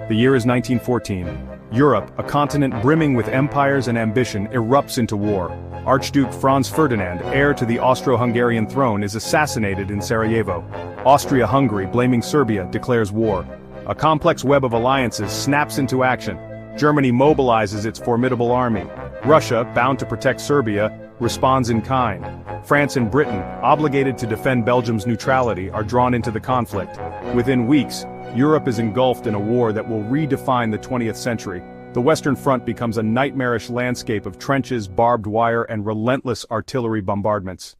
The year is 1914. Europe, a continent brimming with empires and ambition, erupts into war. Archduke Franz Ferdinand, heir to the Austro-Hungarian throne, is assassinated in Sarajevo. Austria-Hungary, blaming Serbia, declares war. A complex web of alliances snaps into action. Germany mobilizes its formidable army. Russia, bound to protect Serbia, responds in kind. France and Britain, obligated to defend Belgium's neutrality, are drawn into the conflict. Within weeks, Europe is engulfed in a war that will redefine the 20th century. The Western Front becomes a nightmarish landscape of trenches, barbed wire, and relentless artillery bombardments.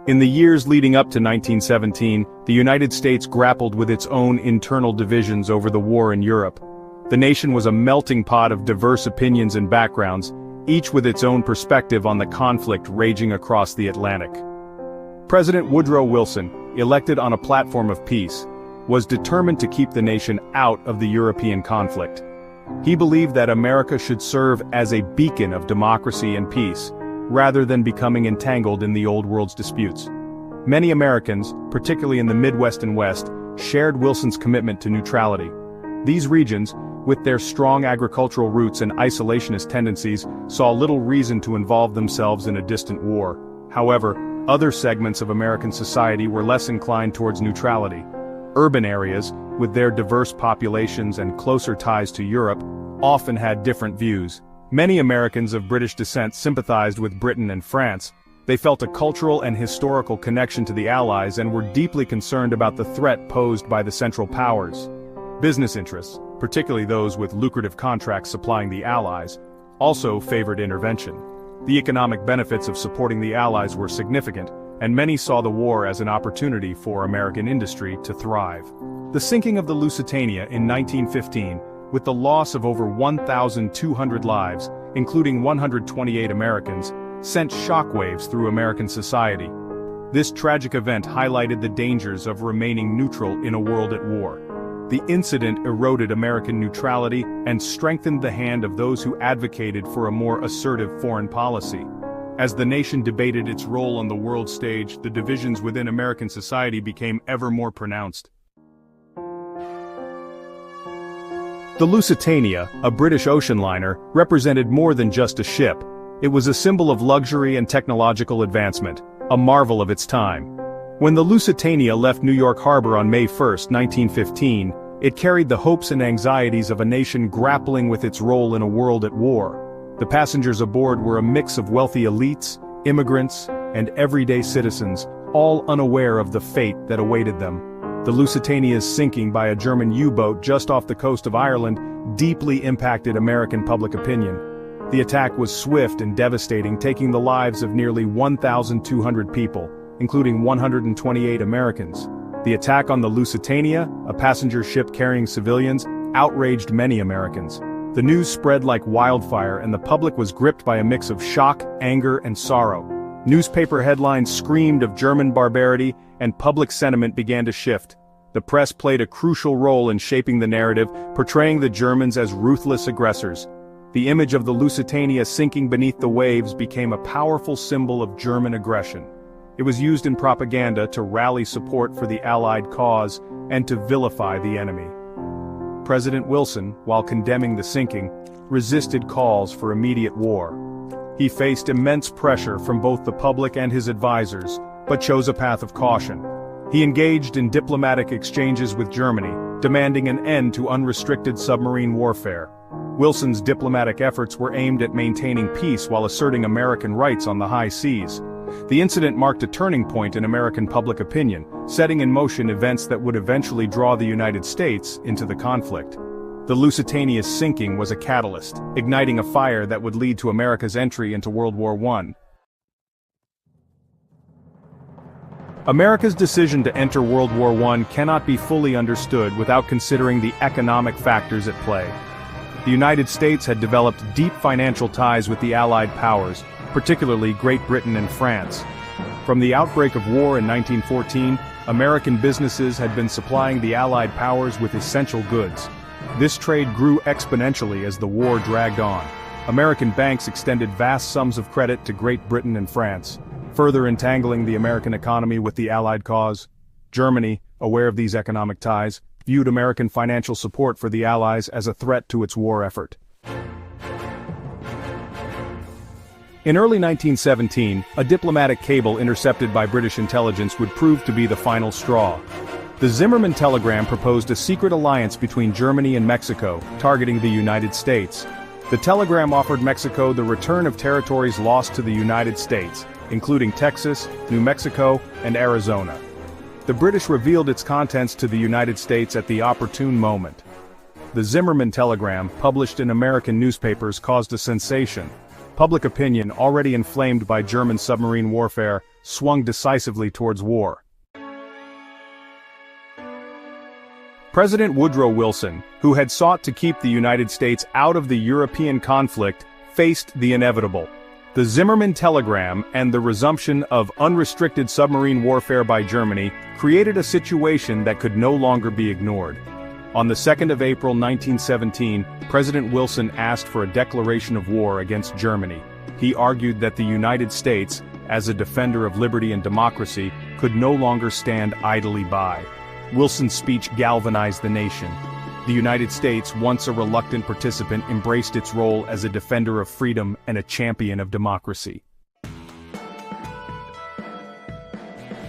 In the years leading up to 1917, the United States grappled with its own internal divisions over the war in Europe. The nation was a melting pot of diverse opinions and backgrounds, each with its own perspective on the conflict raging across the Atlantic. President Woodrow Wilson, elected on a platform of peace, was determined to keep the nation out of the European conflict. He believed that America should serve as a beacon of democracy and peace, rather than becoming entangled in the old world's disputes. Many Americans, particularly in the Midwest and West, shared Wilson's commitment to neutrality. These regions, with their strong agricultural roots and isolationist tendencies, saw little reason to involve themselves in a distant war. However, other segments of American society were less inclined towards neutrality. Urban areas, with their diverse populations and closer ties to Europe, often had different views. Many Americans of British descent sympathized with Britain and France. They felt a cultural and historical connection to the Allies and were deeply concerned about the threat posed by the Central Powers. Business interests, particularly those with lucrative contracts supplying the Allies, also favored intervention. The economic benefits of supporting the Allies were significant, and many saw the war as an opportunity for American industry to thrive. The sinking of the Lusitania in 1915, with the loss of over 1,200 lives, including 128 Americans, sent shockwaves through American society. This tragic event highlighted the dangers of remaining neutral in a world at war. The incident eroded American neutrality and strengthened the hand of those who advocated for a more assertive foreign policy. As the nation debated its role on the world stage, the divisions within American society became ever more pronounced. The Lusitania, a British ocean liner, represented more than just a ship. It was a symbol of luxury and technological advancement, a marvel of its time. When the Lusitania left New York Harbor on May 1, 1915, it carried the hopes and anxieties of a nation grappling with its role in a world at war. The passengers aboard were a mix of wealthy elites, immigrants, and everyday citizens, all unaware of the fate that awaited them. The Lusitania's sinking by a German U-boat just off the coast of Ireland deeply impacted American public opinion. The attack was swift and devastating, taking the lives of nearly 1,200 people, including 128 Americans. The attack on the Lusitania, a passenger ship carrying civilians, outraged many Americans. The news spread like wildfire, and the public was gripped by a mix of shock, anger, and sorrow. Newspaper headlines screamed of German barbarity, and public sentiment began to shift. The press played a crucial role in shaping the narrative, portraying the Germans as ruthless aggressors. The image of the Lusitania sinking beneath the waves became a powerful symbol of German aggression. It was used in propaganda to rally support for the Allied cause and to vilify the enemy. President Wilson, while condemning the sinking, resisted calls for immediate war. He faced immense pressure from both the public and his advisors, but chose a path of caution. He engaged in diplomatic exchanges with Germany, demanding an end to unrestricted submarine warfare. Wilson's diplomatic efforts were aimed at maintaining peace while asserting American rights on the high seas. The incident marked a turning point in American public opinion, setting in motion events that would eventually draw the United States into the conflict. The Lusitania's sinking was a catalyst, igniting a fire that would lead to America's entry into World War I. America's decision to enter World War I cannot be fully understood without considering the economic factors at play. The United States had developed deep financial ties with the Allied powers, particularly Great Britain and France. From the outbreak of war in 1914, American businesses had been supplying the Allied powers with essential goods. This trade grew exponentially as the war dragged on. American banks extended vast sums of credit to Great Britain and France. further entangling the American economy with the Allied cause. Germany, aware of these economic ties, viewed American financial support for the Allies as a threat to its war effort. In early 1917, a diplomatic cable intercepted by British intelligence would prove to be the final straw. The Zimmermann telegram proposed a secret alliance between Germany and Mexico, targeting the United States. The telegram offered Mexico the return of territories lost to the United States, including Texas, New Mexico, and Arizona. The British revealed its contents to the United States at the opportune moment. The Zimmermann telegram, published in American newspapers, caused a sensation. Public opinion, already inflamed by German submarine warfare, swung decisively towards war. President Woodrow Wilson, who had sought to keep the United States out of the European conflict, faced the inevitable. The Zimmermann telegram and the resumption of unrestricted submarine warfare by Germany created a situation that could no longer be ignored. On the 2nd of April 1917, President Wilson asked for a declaration of war against Germany. He argued that the United States, as a defender of liberty and democracy, could no longer stand idly by. Wilson's speech galvanized the nation. The United States, once a reluctant participant, embraced its role as a defender of freedom and a champion of democracy.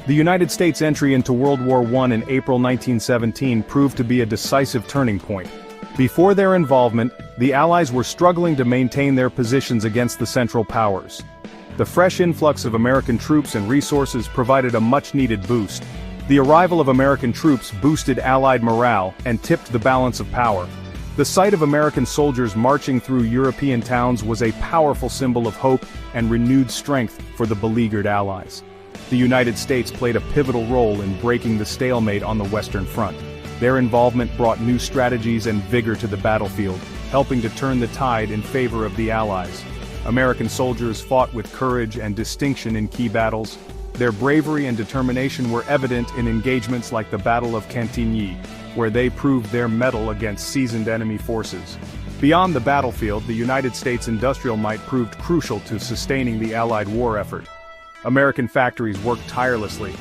The United States' entry into World War I in April 1917 proved to be a decisive turning point. Before their involvement, the Allies were struggling to maintain their positions against the Central Powers. The fresh influx of American troops and resources provided a much-needed boost. The arrival of American troops boosted Allied morale and tipped the balance of power. The sight of American soldiers marching through European towns was a powerful symbol of hope and renewed strength for the beleaguered Allies. The United States played a pivotal role in breaking the stalemate on the Western Front. Their involvement brought new strategies and vigor to the battlefield, helping to turn the tide in favor of the Allies. American soldiers fought with courage and distinction in key battles. Their bravery and determination were evident in engagements like the Battle of Cantigny, where they proved their mettle against seasoned enemy forces. Beyond the battlefield, the United States' industrial might proved crucial to sustaining the Allied war effort. American factories worked tirelessly,